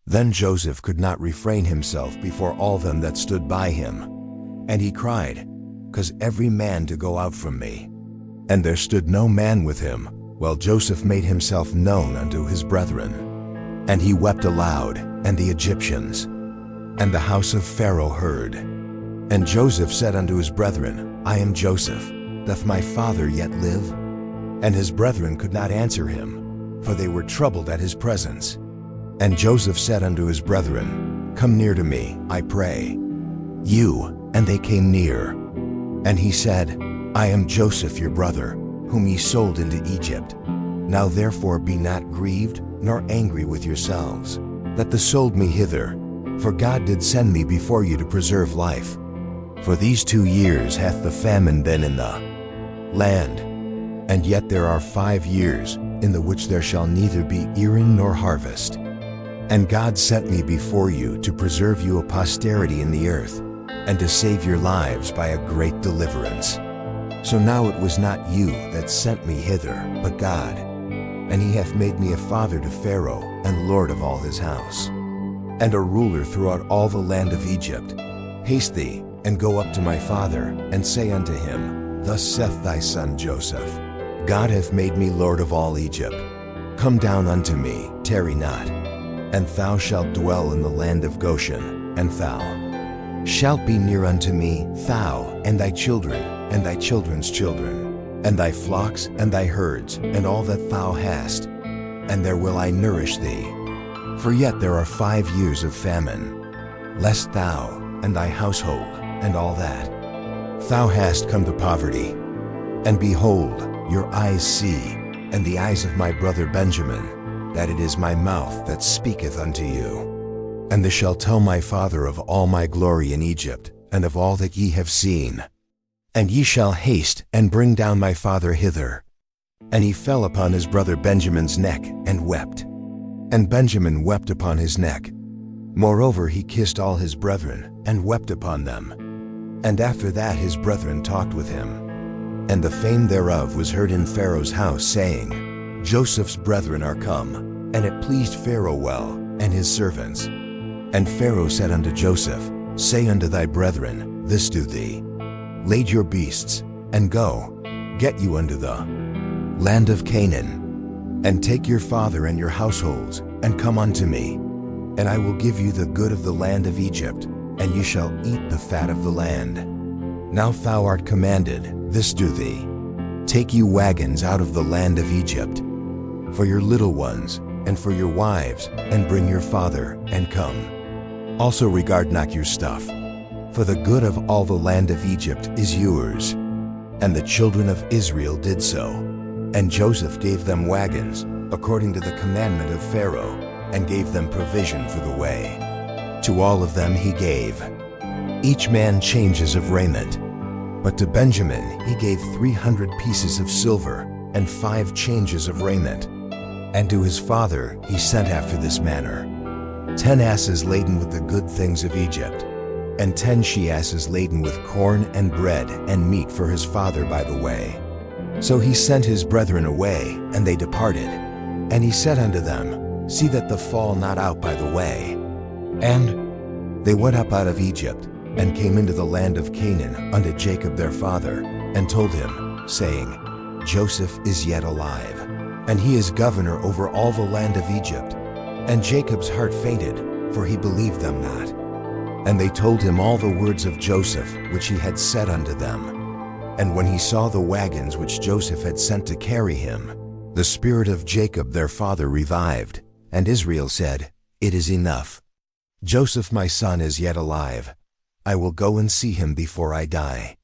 Then Joseph could not refrain himself before all them that stood by him. And he cried, "Cause every man to go out from me." And there stood no man with him, while Joseph made himself known unto his brethren. And he wept aloud, and the Egyptians, and the house of Pharaoh heard. And Joseph said unto his brethren, I am Joseph, doth my father yet live? And his brethren could not answer him, for they were troubled at his presence. And Joseph said unto his brethren, Come near to me, I pray. And they came near. And he said, I am Joseph your brother, whom ye sold into Egypt. Now therefore be not grieved, nor angry with yourselves, that the sold me hither, for God did send me before you to preserve life. For these 2 years hath the famine been in the land, and yet there are 5 years, in the which there shall neither be earing nor harvest. And God sent me before you to preserve you a posterity in the earth, and to save your lives by a great deliverance. So now it was not you that sent me hither, but God. And he hath made me a father to Pharaoh, and lord of all his house, and a ruler throughout all the land of Egypt. Haste thee, and go up to my father, and say unto him, Thus saith thy son Joseph, God hath made me lord of all Egypt. Come down unto me, tarry not. And thou shalt dwell in the land of Goshen, and thou shalt be near unto me, thou, and thy children, and thy children's children, and thy flocks, and thy herds, and all that thou hast, and there will I nourish thee. For yet there are 5 years of famine, lest thou, and thy household, and all that thou hast come to poverty. And behold, your eyes see, and the eyes of my brother Benjamin, that it is my mouth that speaketh unto you. And they shall tell my father of all my glory in Egypt, and of all that ye have seen. And ye shall haste and bring down my father hither. And he fell upon his brother Benjamin's neck, and wept. And Benjamin wept upon his neck. Moreover he kissed all his brethren, and wept upon them. And after that his brethren talked with him. And the fame thereof was heard in Pharaoh's house, saying, Joseph's brethren are come. And it pleased Pharaoh well, and his servants. And Pharaoh said unto Joseph, Say unto thy brethren, This do thee. Lade your beasts, and go, get you unto the land of Canaan. And take your father and your households, and come unto me. And I will give you the good of the land of Egypt, and ye shall eat the fat of the land. Now thou art commanded, this do thee. Take you wagons out of the land of Egypt, for your little ones, and for your wives, and bring your father, and come. Also regard not your stuff, for the good of all the land of Egypt is yours. And the children of Israel did so. And Joseph gave them wagons, according to the commandment of Pharaoh, and gave them provision for the way. To all of them he gave, each man changes of raiment. But to Benjamin he gave 300 pieces of silver, and 5 changes of raiment. And to his father he sent after this manner: 10 asses laden with the good things of Egypt, and 10 she-asses laden with corn and bread and meat for his father by the way. So he sent his brethren away, and they departed. And he said unto them, See that the fall not out by the way. And they went up out of Egypt, and came into the land of Canaan unto Jacob their father, and told him, saying, Joseph is yet alive, and he is governor over all the land of Egypt. And Jacob's heart fainted, for he believed them not. And they told him all the words of Joseph, which he had said unto them. And when he saw the wagons which Joseph had sent to carry him, the spirit of Jacob their father revived, and Israel said, It is enough. Joseph my son is yet alive. I will go and see him before I die.